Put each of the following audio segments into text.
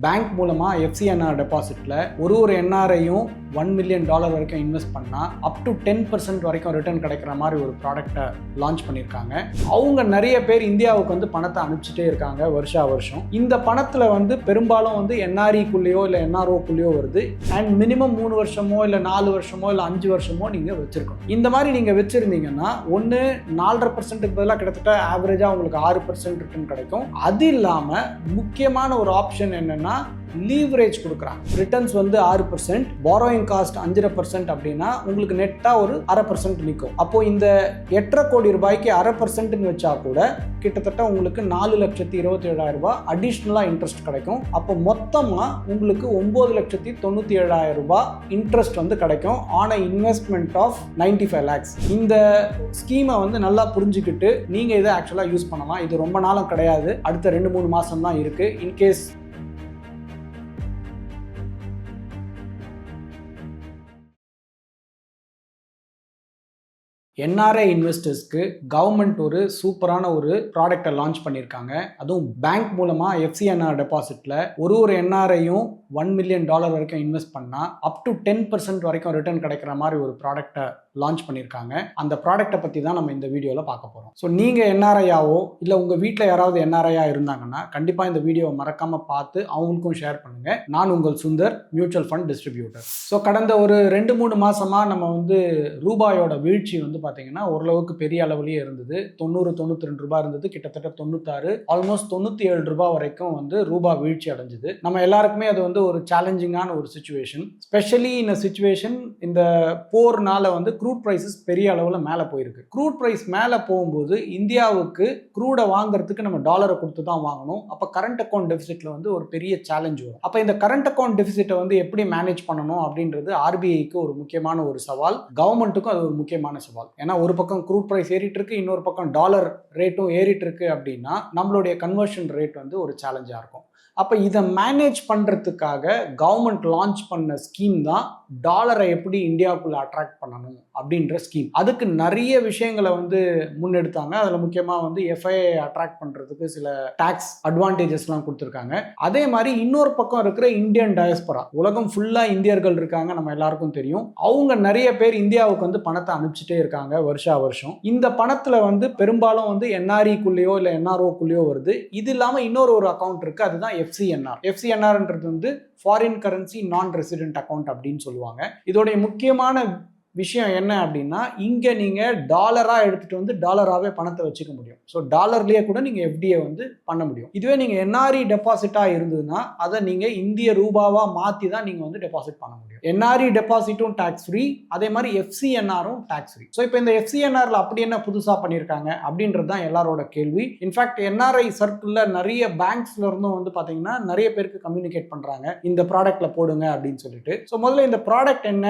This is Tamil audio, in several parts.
பேங்க் மூலமாக எஃப்சிஎன்ஆர் டெபாசிட்டில் ஒரு என்ஆர்ஐயும் $1 மில்லியன் வரைக்கும் இன்வெஸ்ட் பண்ணால் அப் டு 10% வரைக்கும் ரிட்டர்ன் கிடைக்கிற மாதிரி ஒரு ப்ராடக்டை லான்ச் பண்ணியிருக்காங்க. அவங்க நிறைய பேர் இந்தியாவுக்கு வந்து பணத்தை அனுப்பிச்சிட்டே இருக்காங்க வருஷம். இந்த பணத்தில் வந்து பெரும்பாலும் வந்து என்ஆர்இக்குள்ளேயோ இல்லை என்ஆர்ஓக்குள்ளேயோ வருது. அண்ட் மினிமம் 3 வருஷமோ இல்லை 4 வருஷமோ இல்லை 5 வருஷமோ நீங்கள் வச்சிருக்கணும். இந்த மாதிரி நீங்கள் வச்சிருந்தீங்கன்னா 4.5%க்கு பதிலாக கிட்டத்தட்ட ஆவரேஜாக உங்களுக்கு 6% ரிட்டர்ன் கிடைக்கும். அது இல்லாமல் முக்கியமான ஒரு ஆப்ஷன் என்னன்னா லீவரேஜ் கொடுக்குறாங்க. ரிட்டர்ன்ஸ் வந்து 6%, பாரோயிங் காஸ்ட் 5.5% அப்படின்னா உங்களுக்கு நெட்டாக ஒரு 0.5% நிற்கும். அப்போ இந்த 8.5 கோடி ரூபாய்க்கு 0.5% வச்சா கூட கிட்டத்தட்ட உங்களுக்கு 4,27,000 அடிஷ்னலாக இன்ட்ரெஸ்ட் கிடைக்கும். அப்போ மொத்தமாக உங்களுக்கு 9,97,000 இன்ட்ரெஸ்ட் வந்து கிடைக்கும் ஆன் இன்வெஸ்ட்மெண்ட் ஆஃப் 95 lakhs. இந்த ஸ்கீமை வந்து நல்லா புரிஞ்சுக்கிட்டு நீங்கள் இதை ஆக்சுவலாக யூஸ் பண்ணலாம். இது ரொம்ப நாளும் கிடையாது, அடுத்த 2-3 மாதம் தான் இருக்குது. இன்கேஸ் என்ஆர்ஐ இன்வெஸ்டர்ஸ்க்கு கவர்மெண்ட் ஒரு சூப்பரான ஒரு ப்ராடக்டை லான்ச் பண்ணியிருக்காங்க. அதுவும் பேங்க் மூலமாக எஃப்சிஎன்ஆர் டெபாசிட்டில் ஒரு என்ஆர்ஐயும் $1 மில்லியன் வரைக்கும் இன்வெஸ்ட் பண்ணால் அப் டு 10% வரைக்கும் ரிட்டர்ன் கிடைக்கிற மாதிரி ஒரு ப்ராடக்டை லான்ச் பண்ணியிருக்காங்க. அந்த ப்ராடக்ட்டை பற்றி தான் நம்ம இந்த வீடியோவில் பார்க்க போகிறோம். ஸோ நீங்கள் என்ஆர்ஐயாவோ இல்லை உங்கள் வீட்டில் யாராவது என்ஆர்ஐயா இருந்தாங்கன்னா கண்டிப்பாக இந்த வீடியோவை மறக்காமல் பார்த்து அவங்களுக்கும் ஷேர் பண்ணுங்கள். நான் உங்கள் Sundar, mutual fund distributor. So கடந்த ஒரு 2-3 மாதமாக நம்ம வந்து ரூபாயோட வீழ்ச்சி வந்து பார்த்தீங்கன்னா ஓரளவுக்கு பெரிய அளவுலேயே இருந்தது. 90-92 ரூபாய் இருந்தது, கிட்டத்தட்ட 96, ஆல்மோஸ்ட் 97 ரூபாய் வரைக்கும் வந்து ரூபா வீழ்ச்சி அடைஞ்சது. நம்ம எல்லாருக்குமே அது வந்து ஒரு சேலஞ்சிங்கான ஒரு சுச்சுவேஷன். ஸ்பெஷலி இந்த சுச்சுவேஷன் இந்த போர்னால வந்து க்ரூட் ப்ரைஸஸ் பெரிய அளவில் மேலே போயிருக்கு. க்ரூட் ப்ரைஸ் மேலே போகும்போது இந்தியாவுக்கு க்ரூடை வாங்குறதுக்கு நம்ம டாலரை கொடுத்து தான் வாங்கணும். அப்போ கரண்ட் அக்கௌண்ட் டெபிசிட்ல வந்து ஒரு பெரிய சேலஞ்ச் வரும். அப்போ இந்த கரண்ட் அக்கௌண்ட் டெபிசிட்டை வந்து எப்படி மேனேஜ் பண்ணணும் அப்படின்றது ஆர்பிஐக்கு ஒரு முக்கியமான ஒரு சவால், கவர்மெண்ட்டுக்கும் அது ஒரு முக்கியமான சவால். ஏன்னா ஒரு பக்கம் க்ரூட் ப்ரைஸ் ஏறிட்டு இருக்கு, இன்னொரு பக்கம் டாலர் ரேட்டும் ஏறிட்டு இருக்கு அப்படின்னா நம்மளுடைய கன்வர்ஷன் ரேட் வந்து ஒரு சேலஞ்சாக இருக்கும். அப்போ இதை மேனேஜ் பண்ணுறதுக்காக கவர்மெண்ட் லான்ச் பண்ண ஸ்கீம் தான் டாலரை எப்படி இந்தியாவுக்குள்ளே அட்ராக்ட் பண்ணணும் அப்படின்ற ஸ்கீம். அதுக்கு நிறைய விஷயங்களை வந்து முன்னெடுத்தாங்க. அதில் முக்கியமாக வந்து எஃப்ஐஐ அட்ராக்ட் பண்ணுறதுக்கு சில டாக்ஸ் அட்வான்டேஜஸ்லாம் கொடுத்துருக்காங்க. அதே மாதிரி இன்னொரு பக்கம் இருக்கிற இந்தியன் டயஸ்பரா, உலகம் ஃபுல்லாக இந்தியர்கள் இருக்காங்க, நம்ம எல்லாருக்கும் தெரியும். அவங்க நிறைய பேர் இந்தியாவுக்கு வந்து பணத்தை அனுப்பிச்சிட்டே இருக்காங்க வருஷம். இந்த பணத்தில் வந்து பெரும்பாலும் வந்து என்ஆர்இக்குள்ளேயோ இல்லை என்ஆர்ஓக்குள்ளேயோ வருது. இது இல்லாமல் இன்னொரு அக்கௌண்ட் இருக்குது, அதுதான் எஃப்சிஎன்ஆர்ன்றது வந்து ஃபாரின் கரன்சி நான் ரெசிடென்ட் அக்கௌண்ட் அப்படின்னு சொல்லுவாங்க. இதோடைய முக்கியமான விஷயம் என்ன அப்படின்னா இங்கே நீங்கள் டாலராக எடுத்துகிட்டு வந்து டாலராகவே பணத்தை வச்சுக்க முடியும். ஸோ டாலர்லேயே கூட நீங்கள் எஃப்டியை வந்து பண்ண முடியும். இதுவே நீங்கள் என்ஆர்இ டெபாசிட்டாக இருந்ததுன்னா அதை நீங்கள் இந்திய ரூபாவாக மாற்றி தான் நீங்கள் வந்து டெபாசிட் பண்ண முடியும். என்ஆர்இ டெபாசிட்டும் டேக்ஸ் ஃப்ரீ, அதே மாதிரி எஃப்சிஎன்ஆரும் டேக்ஸ் ஃப்ரீ. ஸோ இப்போ இந்த எஃப்சிஎன்ஆரில் அப்படி என்ன புதுசாக பண்ணியிருக்காங்க அப்படின்றது தான் எல்லாரோட கேள்வி. இன்ஃபேக்ட் என்ஆர்ஐ சர்க்கிளில் நிறைய பேங்க்ஸ்ல இருந்தும் வந்து பார்த்தீங்கன்னா நிறைய பேருக்கு கம்யூனிகேட் பண்ணுறாங்க இந்த ப்ராடக்ட்ல போடுங்க அப்படின்னு சொல்லிட்டு. ஸோ முதல்ல இந்த ப்ராடக்ட் என்ன,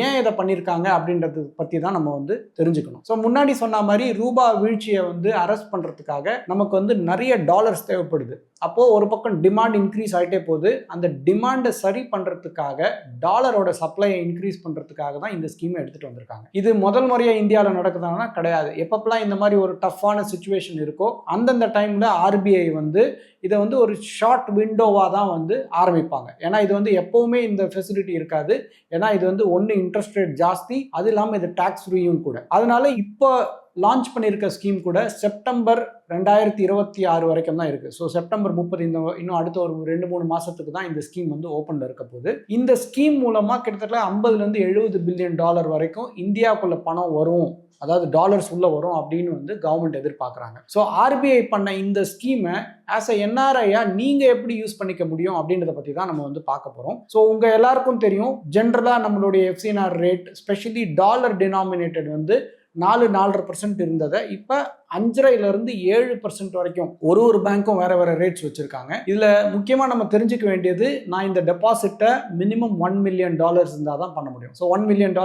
ஏன் இதை பண்ணியிருக்காங்க அப்படின்றது பத்தி தான் நம்ம வந்து தெரிஞ்சுக்கணும். ஸோ முன்னாடி சொன்ன மாதிரி ரூபா வீழ்ச்சியை வந்து அரெஸ்ட் பண்றதுக்காக நமக்கு வந்து நிறைய டாலர்ஸ் தேவைப்படுது. அப்போ ஒரு பக்கம் டிமாண்ட் இன்க்ரீஸ் ஆகிட்டே போகுது. அந்த டிமாண்டை சரி பண்றதுக்காக டாலரோட சப்ளையை இன்க்ரீஸ் பண்றதுக்காக தான் இந்த ஸ்கீமை எடுத்துட்டு வந்திருக்காங்க. இது முதல் முறையாக இந்தியாவில் நடக்குதுன்னா கிடையாது. எப்பப்பெல்லாம் இந்த மாதிரி ஒரு டஃப்பான சிச்சுவேஷன் இருக்கோ அந்தந்த டைம்ல ஆர்பிஐ வந்து இதை வந்து ஒரு ஷார்ட் விண்டோவாக தான் வந்து ஆரம்பிப்பாங்க. ஏன்னா இது வந்து எப்பவுமே இந்த ஃபெசிலிட்டி இருக்காது. ஏன்னா இது வந்து ஒன்று இன்ட்ரெஸ்ட் ரேட் ஜாஸ்தி, அது இல்லாமல் இது டாக்ஸ் ஃப்ரீயும் கூட. அதனால இப்போ லான்ச் பண்ணியிருக்க ஸ்கீம் கூட செப்டம்பர் 2026 வரைக்கும் தான் இருக்குது. ஸோ செப்டம்பர் 30 இன்னும் அடுத்த ஒரு 2-3 மாதத்துக்கு தான் இந்த ஸ்கீம் வந்து ஓப்பனில் இருக்க போகுது. இந்த ஸ்கீம் மூலமாக கிட்டத்தட்ட $50-70 பில்லியன் வரைக்கும் இந்தியாவுக்குள்ள பணம் வரும், அதாவது டாலர்ஸ் உள்ள வரும் அப்படின்னு வந்து கவர்மெண்ட் எதிர்பார்க்குறாங்க. ஸோ ஆர்பிஐ பண்ண இந்த ஸ்கீமை ஆஸ் அ என்ஆர்ஐயா நீங்கள் எப்படி யூஸ் பண்ணிக்க முடியும் அப்படின்றத பற்றி தான் நம்ம வந்து பார்க்க போகிறோம். ஸோ உங்கள் எல்லாருக்கும் தெரியும், ஜென்ரலாக நம்மளுடைய எஃப்சிஎன்ஆர் ரேட் ஸ்பெஷலி டாலர் டினாமினேட்டட் வந்து 4-4.5% இருந்ததை இப்போ 5.5% வரைக்கும் ஒரு பேங்க்கும் வேற ரேட்ஸ் வச்சிருக்காங்க. இதுல முக்கியமா நம்ம தெரிஞ்சுக்க வேண்டியது, நான் இந்த டெபாசிட்டை மினிமம் $1 மில்லியன் இருந்தால் தான் பண்ண முடியும். ஸோ $1 மில்லியன்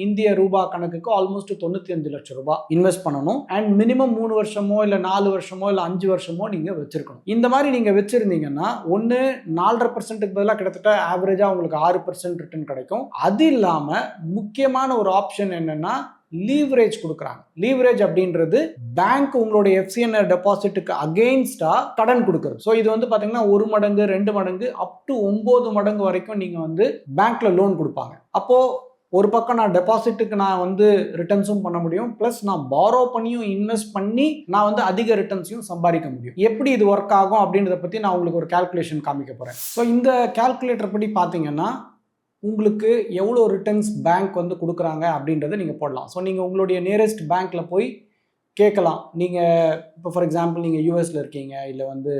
இந்திய ரூபா கணக்குக்கு ஆல்மோஸ்ட் 95 லட்சம் ரூபாய் இன்வெஸ்ட் பண்ணணும். அண்ட் மினிமம் 3 வருஷமோ இல்லை 4 வருஷமோ இல்லை 5 வருஷமோ நீங்க வச்சிருக்கணும். இந்த மாதிரி நீங்க வச்சிருந்தீங்கன்னா 4.5%க்கு பதிலாக கிட்டத்தட்ட ஆவரேஜா உங்களுக்கு 6% ரிட்டர்ன் கிடைக்கும். அது இல்லாம முக்கியமான ஒரு ஆப்ஷன் என்னன்னா லீவரேஜ் கொடுக்குறாங்க. லீவரேஜ் அப்படின்றது பேங்க் உங்களுடைய FCNR டெபாசிட்டுக்கு அகெயின்ஸ்டா கடன் கொடுக்குறது. ஸோ இது வந்து பார்த்தீங்கன்னா 1 மடங்கு 2 மடங்கு அப் டு 9 மடங்கு வரைக்கும் நீங்கள் வந்து பேங்க்ல லோன் கொடுப்பாங்க. அப்போ ஒரு பக்கம் நான் டெபாசிட்டுக்கு நான் வந்து ரிட்டர்ன்ஸும் பண்ண முடியும், ப்ளஸ் நான் பாரோ பண்ணியும் இன்வெஸ்ட் பண்ணி நான் வந்து அதிக ரிட்டர்ன்ஸையும் சம்பாதிக்க முடியும். எப்படி இது ஒர்க் ஆகும் அப்படின்றத பற்றி நான் உங்களுக்கு ஒரு கால்குலேஷன் காமிக்க போகிறேன். ஸோ இந்த கால்குலேட்டர் படி பார்த்தீங்கன்னா உங்களுக்கு எவ்வளோ ரிட்டர்ன்ஸ் பேங்க் வந்து கொடுக்குறாங்க அப்படின்றத நீங்கள் போடலாம். ஸோ நீங்கள் உங்களுடைய நியரஸ்ட் பேங்க்கில் போய் கேட்கலாம். நீங்கள் இப்போ ஃபார் எக்ஸாம்பிள் நீங்கள் யூஎஸில் இருக்கீங்க, இல்லை வந்து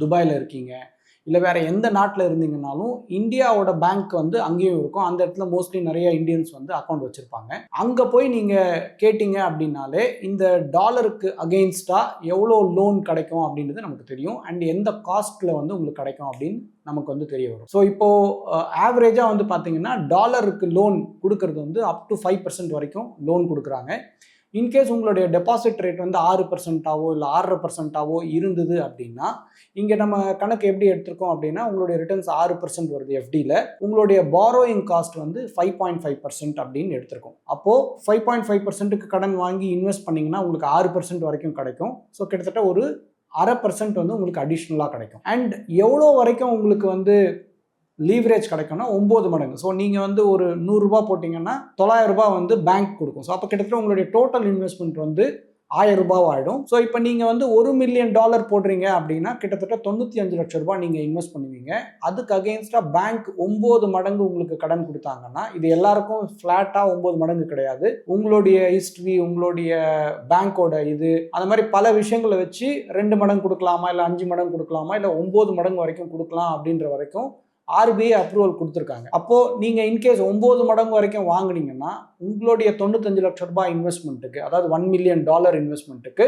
துபாயில் இருக்கீங்க, இல்லை வேறு எந்த நாட்டில் இருந்தீங்கன்னாலும் இந்தியாவோட பேங்க் வந்து அங்கேயும் இருக்கும். அந்த இடத்துல மோஸ்ட்லி நிறைய இந்தியன்ஸ் வந்து அக்கௌண்ட் வச்சுருப்பாங்க. அங்கே போய் நீங்கள் கேட்டிங்க அப்படின்னாலே இந்த டாலருக்கு அகெயின்ஸ்டாக எவ்வளோ லோன் கிடைக்கும் அப்படின்றது நமக்கு தெரியும். அண்ட் எந்த காஸ்ட்டில் வந்து உங்களுக்கு கிடைக்கும் அப்படின்னு நமக்கு வந்து தெரிய வரும். ஸோ இப்போது ஆவரேஜாக வந்து பார்த்தீங்கன்னா டாலருக்கு லோன் கொடுக்கறது வந்து அப் டு 5% வரைக்கும் லோன் கொடுக்குறாங்க. இன்கேஸ் உங்களுடைய டெபாசிட் ரேட் வந்து 6%ஆவோ இல்லை 6.5%ஆவோ இருந்தது அப்படின்னா, இங்கே நம்ம கணக்கு எப்படி எடுத்திருக்கோம் அப்படின்னா, உங்களுடைய ரிட்டர்ன்ஸ் 6% வருது FDயில், உங்களுடைய பாரோயிங் காஸ்ட் வந்து 5.5% அப்படின்னு எடுத்திருக்கோம். அப்போது 5.5%க்கு கடன் வாங்கி இன்வெஸ்ட் பண்ணிங்கன்னா உங்களுக்கு 6% வரைக்கும் கிடைக்கும். ஸோ கிட்டத்தட்ட ஒரு 0.5% வந்து உங்களுக்கு அடிஷ்னலாக கிடைக்கும். அண்ட் எவ்வளோ வரைக்கும் உங்களுக்கு வந்து லீவரேஜ் கிடைக்கும்னா 9 மடங்கு. ஸோ நீங்கள் வந்து ஒரு 100 ரூபா போட்டிங்கன்னா 900 ரூபாய் வந்து பேங்க் கொடுக்கும். ஸோ அப்போ கிட்டத்தட்ட உங்களுடைய டோட்டல் இன்வெஸ்ட்மெண்ட் வந்து 1000 ரூபாய் ஆகிடும். ஸோ இப்போ நீங்கள் வந்து $1 மில்லியன் போடுறீங்க அப்படின்னா கிட்டத்தட்ட 95 லட்சம் ரூபாய் நீங்கள் இன்வெஸ்ட் பண்ணுவீங்க. அதுக்கு அகெயின்ஸ்டாக பேங்க் 9 மடங்கு உங்களுக்கு கடன் கொடுத்தாங்கன்னா, இது எல்லாருக்கும் ஃப்ளாட்டாக 9 மடங்கு கிடையாது. உங்களுடைய ஹிஸ்ட்ரி, உங்களுடைய பேங்க்கோட இது, அந்த மாதிரி பல விஷயங்களை வச்சு 2 மடங்கு கொடுக்கலாமா, இல்லை 5 மடங்கு கொடுக்கலாமா, இல்லை 9 மடங்கு வரைக்கும் கொடுக்கலாம் அப்படின்ற வரைக்கும் RBI அப்ரூவல் கொடுத்துருக்காங்க. அப்போது நீங்கள் இன்கேஸ் 9 மடங்கு வரைக்கும் வாங்கினீங்கன்னா உங்களுடைய 95 லட்சம் ரூபாய் இன்வெஸ்ட்மெண்ட்டுக்கு, அதாவது $1 மில்லியன் இன்வெஸ்ட்மெண்ட்டுக்கு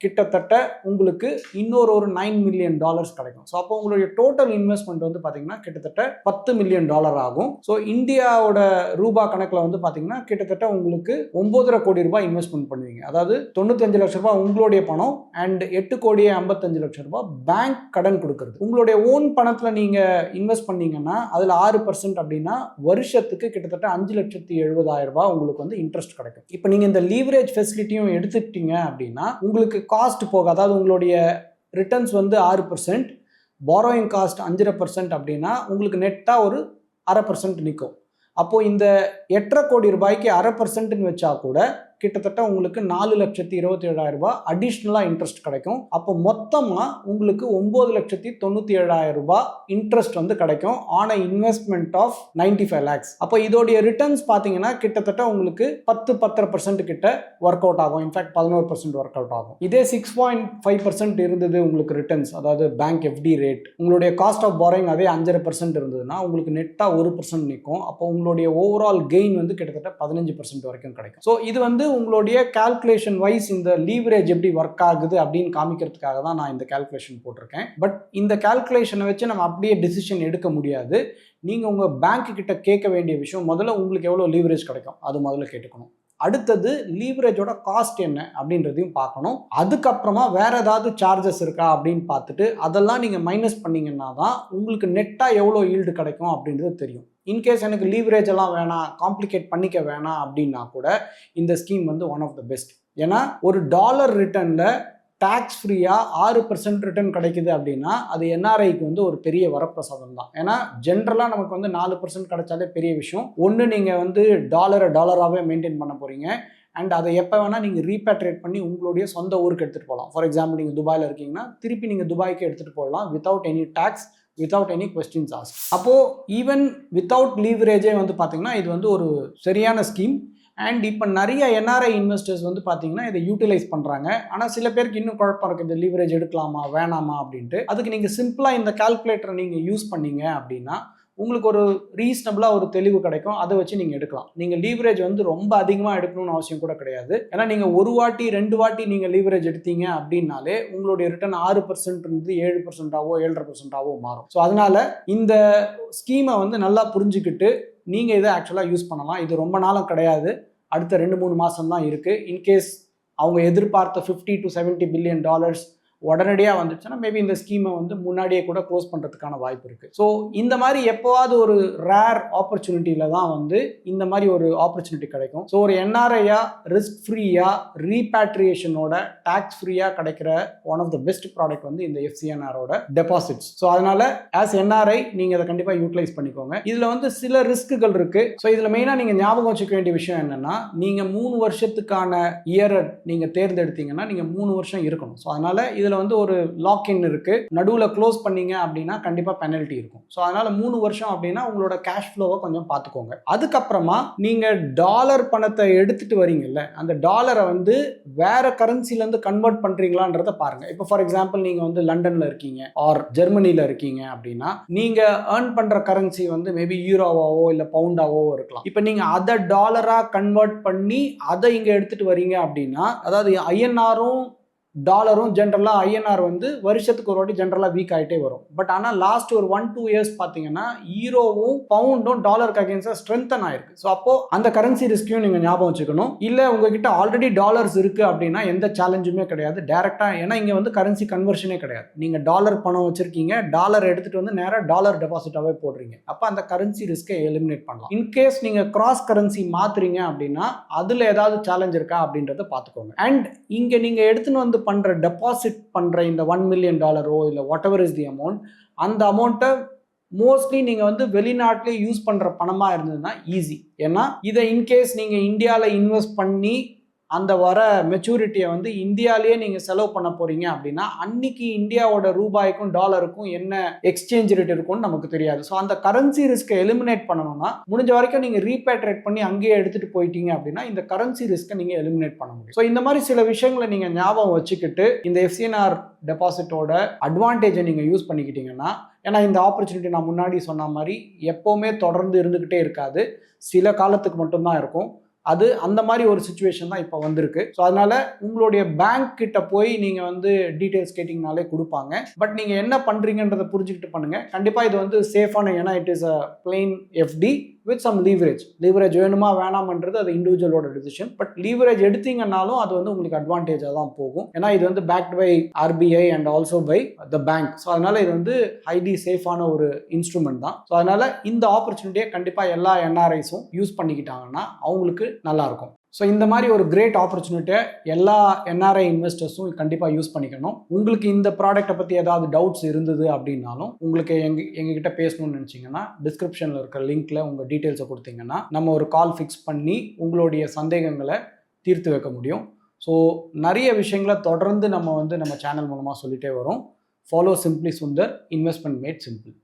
கிட்டத்தட்ட உங்களுக்கு இன்னொரு ஒரு $9 மில்லியன் கிடைக்கும். ஸோ அப்போ உங்களுடைய டோட்டல் இன்வெஸ்ட்மெண்ட் வந்து பார்த்தீங்கன்னா கிட்டத்தட்ட $10 மில்லியன் ஆகும். ஸோ இந்தியாவோட ரூபா கணக்கில் வந்து பார்த்தீங்கன்னா கிட்டத்தட்ட உங்களுக்கு 9.5 கோடி ரூபாய் இன்வெஸ்ட்மெண்ட் பண்ணுவீங்க. அதாவது 95 லட்சம் ரூபாய் உங்களுடைய பணம் அண்ட் 8.55 லட்சம் பேங்க் கடன் கொடுக்குறது. உங்களுடைய ஓன் பணத்தில் நீங்கள் இன்வெஸ்ட் பண்ணீங்கன்னா அதில் 6% அப்படின்னா வருஷத்துக்கு கிட்டத்தட்ட 5,70,000 உங்களுக்கு வந்து இன்ட்ரெஸ்ட் கிடைக்கும். இப்போ நீங்கள் இந்த லீவரேஜ் ஃபெசிலிட்டியும் எடுத்துக்கிட்டீங்க அப்படின்னா உங்களுக்கு காஸ்ட் போக, அதாவது உங்களுடைய ரிட்டர்ன்ஸ் வந்து 6%, பாரோயிங் காஸ்ட் 5.5% அப்படின்னா உங்களுக்கு நெட்டாக ஒரு 0.5% நிற்கும். அப்போது இந்த 8.5 கோடி ரூபாய்க்கு 0.5% வச்சா கூட கிட்டத்தட்ட உங்களுக்கு 4,27,000 ரூபாய் அடிஷ்னலாக இன்ட்ரெஸ்ட் கிடைக்கும். அப்போ மொத்தமாக உங்களுக்கு 9,97,000 ரூபாய் இன்ட்ரெஸ்ட் வந்து கிடைக்கும் ஆன் இன்வெஸ்ட்மெண்ட் ஆஃப் 95 lakhs. அப்போ இதோடைய ரிட்டர்ன்ஸ் பார்த்தீங்கன்னா கிட்டத்தட்ட உங்களுக்கு 10-10.5% கிட்ட ஒர்க் அவுட் ஆகும். இன்ஃபேக்ட் 11% ஒர்க் அவுட் ஆகும். இதே 6.5% இருந்தது உங்களுக்கு ரிட்டர்ன்ஸ், அதாவது பேங்க் FD ரேட், உங்களுடைய காஸ்ட் ஆஃப் பாரோயிங் அதே 5.5% இருந்ததுன்னா உங்களுக்கு நெட்டாக 1% நிற்கும். அப்போ உங்களுடைய ஓவரால் கெயின் வந்து கிட்டத்தட்ட 15% வரைக்கும் கிடைக்கும். ஸோ இது வந்து உங்களுடைய கால்குலேஷன் வைஸ் இந்த லீவரேஜ் எப்படி ஒர்க் ஆகுது அப்படின்னு காமிக்கிறதுக்காக தான் நான் இந்த கால்குலேஷன் போட்டிருக்கேன். பட் இந்த கால்குலேஷனை வச்சு நம்ம அப்படியே டிசிஷன் எடுக்க முடியாது. நீங்கள் உங்கள் பேங்க் கிட்ட கேட்க வேண்டிய விஷயம், முதல்ல உங்களுக்கு எவ்வளோ லீவரேஜ் கிடைக்கும் அது முதல்ல கேட்டுக்கணும். அடுத்தது லீவரேஜோட காஸ்ட் என்ன அப்படின்றதையும் பார்க்கணும். அதுக்கப்புறமா வேற ஏதாவது சார்ஜஸ் இருக்கா அப்படின்னு பார்த்துட்டு அதெல்லாம் நீங்கள் மைனஸ் பண்ணீங்கன்னா தான் உங்களுக்கு நெட்டாக எவ்வளோ ஈல்டு கிடைக்கும் அப்படின்றது தெரியும். இன்கேஸ் எனக்கு லீவரேஜ் எல்லாம் வேணாம், காம்ப்ளிகேட் பண்ணிக்க வேணாம் அப்படின்னா கூட இந்த ஸ்கீம் வந்து ஒன் ஆஃப் த பெஸ்ட். ஏன்னா ஒரு டாலர் ரிட்டர்னில் டேக்ஸ் ஃப்ரீயாக 6% ரிட்டர்ன் கிடைக்குது அப்படின்னா அது NRIக்கு வந்து ஒரு பெரிய வரப்பிரசாதம் தான். ஏன்னா ஜென்ரலாக நமக்கு வந்து 4% கிடைச்சாலே பெரிய விஷயம். ஒன்று நீங்கள் வந்து டாலராகவே மெயின்டைன் பண்ண போகிறீங்க அண்ட் அதை எப்போ வேணால் நீங்கள் ரீபேட்ரேட் பண்ணி உங்களுடைய சொந்த ஊருக்கு எடுத்துகிட்டு போகலாம். ஃபார் எக்ஸாம்பிள் நீங்கள் துபாயில் இருக்கீங்கன்னா திருப்பி நீங்கள் துபாய்க்கு எடுத்துகிட்டு போகலாம் without any tax, without any questions ask. அப்போது ஈவன் வித்தவுட் லீவரேஜே வந்து பார்த்தீங்கன்னா இது வந்து ஒரு சரியான ஸ்கீம். அண்ட் இப்போ நிறைய NRI இன்வெஸ்டர்ஸ் வந்து பார்த்தீங்கன்னா இதை யூட்டிலைஸ் பண்ணுறாங்க. ஆனால் சில பேருக்கு இன்னும் குழப்பம் இருக்குது, இந்த லீவரேஜ் எடுக்கலாமா வேணாமா அப்படின்ட்டு. அதுக்கு நீங்கள் சிம்பிளாக இந்த கால்குலேட்டரை நீங்கள் யூஸ் பண்ணீங்க அப்படின்னா உங்களுக்கு ஒரு ரீசனபிளாக ஒரு தெளிவு கிடைக்கும். அதை வச்சு நீங்கள் எடுக்கலாம். நீங்கள் லீவரேஜ் வந்து ரொம்ப அதிகமாக எடுக்கணும்னு அவசியம் கூட கிடையாது. ஏன்னா நீங்கள் ஒரு வாட்டி 2 வாட்டி நீங்கள் லீவரேஜ் எடுத்தீங்க அப்படின்னாலே உங்களுடைய ரிட்டர்ன் 6% இருந்து 7%ஆவோ 7.5%ஆவோ மாறும். ஸோ அதனால இந்த ஸ்கீமை வந்து நல்லா புரிஞ்சுக்கிட்டு நீங்கள் இதை ஆக்சுவலாக யூஸ் பண்ணலாம். இது ரொம்ப நாளும் கிடையாது, அடுத்த 2-3 மாதம் தான் இருக்குது. இன்கேஸ் அவங்க எதிர்பார்த்த $50 to $70 பில்லியன் உடனடியாக வந்துச்சுன்னா மேபி இந்த ஸ்கீமை வந்து முன்னாடியே கூட க்ளோஸ் பண்ணுறதுக்கான வாய்ப்பு இருக்குது. ஸோ இந்த மாதிரி எப்போவாவது ஒரு ரேர் ஆப்பர்ச்சுனிட்டியில் தான் வந்து இந்த மாதிரி ஒரு ஆப்பர்ச்சுனிட்டி கிடைக்கும். ஸோ ஒரு என்ஆர்ஐயா ரிஸ்க் ஃப்ரீயாக ரீபேட்ரியேஷனோட டேக்ஸ் ஃப்ரீயாக கிடைக்கிற one of the best product வந்து இந்த எஃப்சிஎன்ஆரோட டெபாசிட்ஸ். ஸோ அதனால ஆஸ் என்ஆர்ஐ நீங்கள் அதை கண்டிப்பாக யூட்டிலைஸ் பண்ணிக்கோங்க. இதில் வந்து சில ரிஸ்க்குகள் இருக்குது. ஸோ இதில் மெயினாக நீங்கள் ஞாபகம் வச்சுக்க வேண்டிய விஷயம் என்னென்னா, நீங்கள் 3 வருஷத்துக்கான இயரை நீங்கள் தேர்ந்தெடுத்தீங்கன்னா நீங்கள் 3 வருஷம் இருக்கணும். ஸோ அதனால் இதில் வந்து ஒரு லாக்இன் இருக்குது. நடுவில் க்ளோஸ் பண்ணீங்க அப்படின்னா கண்டிப்பாக பெனல்ட்டி இருக்கும். ஸோ அதனால் 3 வருஷம் அப்படின்னா உங்களோட கேஷ் ஃப்ளோவை கொஞ்சம் பார்த்துக்கோங்க. அதுக்கப்புறமா நீங்கள் டாலர் பணத்தை எடுத்துகிட்டு வரீங்கல்ல, அந்த டாலரை வந்து வேற கரன்சிலேருந்து கன்வெர்ட் பண்ணுறீங்களான்றதை பாருங்கள். இப்போ ஃபார் எக்ஸாம்பிள் நீங்கள் வந்து லண்டனில் இருக்கீங்க ஆர் ஜெர்மனியில் இருக்கீங்க அப்படின்னா நீங்கள் ஏர்ன் பண்ணுற கரன்சி வந்து மேபி யூரோவாவோ இல்லை பவுண்டாவோ இருக்கலாம். இப்போ நீங்கள் அதை டாலராக கன்வெர்ட் பண்ணி அதை இங்கே எடுத்துகிட்டு வரீங்க அப்படின்னா, அதாவது ஐஎன்ஆரும் டாலரும் ஜென்ரலாக ஐஎன்ஆர் வந்து வருஷத்துக்கு ஒரு வாட்டி ஜென்ரலாக வீக் ஆகிட்டே வரும். பட் ஆனால் லாஸ்ட் ஒரு 1-2 இயர்ஸ் பார்த்தீங்கன்னா ஈரோவும் பவுண்டும் டாலருக்கு அகேன்ஸ்டாக ஸ்ட்ரென்தன் ஆயிருக்கு. ஸோ அப்போது அந்த கரன்சி ரிஸ்க்கையும் நீங்கள் ஞாபகம் வச்சுக்கணும். இல்லை உங்ககிட்ட ஆல்ரெடி டாலர்ஸ் இருக்குது அப்படின்னா எந்த சேலஞ்சுமே கிடையாது டேரெக்டாக. ஏன்னா இங்கே வந்து கரன்சி கன்வர்ஷனே கிடையாது. நீங்கள் டாலர் பணம் வச்சுருக்கீங்க, டாலர் எடுத்துகிட்டு வந்து நேராக டாலர் டெபாசிட்டாகவே போடுறீங்க. அப்போ அந்த கரன்சி ரிஸ்க்கை எலிமினேட் பண்ணலாம். இன்கேஸ் நீங்கள் கிராஸ் கரன்சி மாற்றுறீங்க அப்படின்னா அதில் ஏதாவது சேலஞ்ச் இருக்கா அப்படின்றத பார்த்துக்கோங்க. அண்ட் இங்கே நீங்கள் எடுத்துன்னு வந்து பண்ற டெபாசிட் பண்ற இந்த $1 மில்லியன் இல்லை what ever is the amount, அந்த அமௌண்ட்டை மோஸ்ட்லி நீங்க வந்து வெளிநாட்டிலே யூஸ் பண்ற பணமா இருந்ததுன்னா ஈஸி. ஏன்னா இதை இன்கேஸ் நீங்க இந்தியாவில் இன்வெஸ்ட் பண்ணி அந்த வர மெச்சூரிட்டியை வந்து இந்தியாவிலேயே நீங்கள் செலவு பண்ண போறீங்க அப்படின்னா அன்னைக்கு இந்தியாவோட ரூபாய்க்கும் டாலருக்கும் என்ன எக்ஸ்சேஞ்ச் ரேட் இருக்கும்னு நமக்கு தெரியாது. ஸோ அந்த கரன்சி ரிஸ்க்கை எலிமினேட் பண்ணணும்னா முடிஞ்ச வரைக்கும் நீங்கள் ரீபேட்ரேட் பண்ணி அங்கேயே எடுத்துகிட்டு போயிட்டீங்க அப்படின்னா இந்த கரன்சி ரிஸ்க்கை நீங்கள் எலிமினேட் பண்ண முடியும். ஸோ இந்த மாதிரி சில விஷயங்களை நீங்கள் ஞாபகம் வச்சுக்கிட்டு இந்த எஃப்சிஎன்ஆர் டெபாசிட்டோட அட்வான்டேஜை நீங்கள் யூஸ் பண்ணிக்கிட்டீங்கன்னா, ஏன்னா இந்த ஆப்பர்ச்சுனிட்டி நான் முன்னாடி சொன்ன மாதிரி எப்போவுமே தொடர்ந்து இருந்துக்கிட்டே இருக்காது, சில காலத்துக்கு மட்டும்தான் இருக்கும். அது அந்த மாதிரி ஒரு சிச்சுவேஷன் தான் இப்போ வந்திருக்கு. ஸோ அதனால உங்களுடைய பேங்க் கிட்ட போய் நீங்கள் வந்து டீட்டெயில்ஸ் கேட்டிங்கனாலே கொடுப்பாங்க. பட் நீங்கள் என்ன பண்ணுறீங்கன்றதை புரிஞ்சுக்கிட்டு பண்ணுங்கள். கண்டிப்பாக இது வந்து சேஃபான, ஏன்னா it is a plain FD with some leverage. Leverage வேணுமா வேணாமன்றது அது இண்டிவிஜுவலோட டிசிஷன். பட் லீவரேஜ் எடுத்தீங்கன்னாலும் அது வந்து உங்களுக்கு அட்வான்டேஜாக தான் போகும். ஏன்னா இது வந்து backed by RBI and also by the bank. So அதனால இது வந்து ஹைலி சேஃபான ஒரு இன்ஸ்ட்ருமெண்ட் தான். ஸோ அதனால இந்த ஆப்பர்ச்சுனிட்டியை கண்டிப்பாக எல்லா என்ஆர்ஐஸும் யூஸ் பண்ணிக்கிட்டாங்கன்னா அவங்களுக்கு நல்லா இருக்கும். ஸோ இந்த மாதிரி ஒரு கிரேட் ஆப்பர்ச்சுனிட்டியை எல்லா என்ஆர்ஐ இன்வெஸ்டர்ஸும் கண்டிப்பாக யூஸ் பண்ணிக்கணும். உங்களுக்கு இந்த ப்ராடக்ட்டை பற்றி ஏதாவது டவுட்ஸ் இருந்தது அப்படின்னாலும் உங்களுக்கு எங்ககிட்ட பேசணும்னு நினச்சிங்கன்னா டிஸ்கிரிப்ஷனில் இருக்கிற லிங்க்கில் உங்கள் டீட்டெயில்ஸை கொடுத்தீங்கன்னா நம்ம ஒரு கால் ஃபிக்ஸ் பண்ணி உங்களுடைய சந்தேகங்களை தீர்த்து வைக்க முடியும். ஸோ நிறைய விஷயங்களை தொடர்ந்து நம்ம சேனல் மூலமாக சொல்லிகிட்டே வரோம். Follow simply Sundar, investment made simple.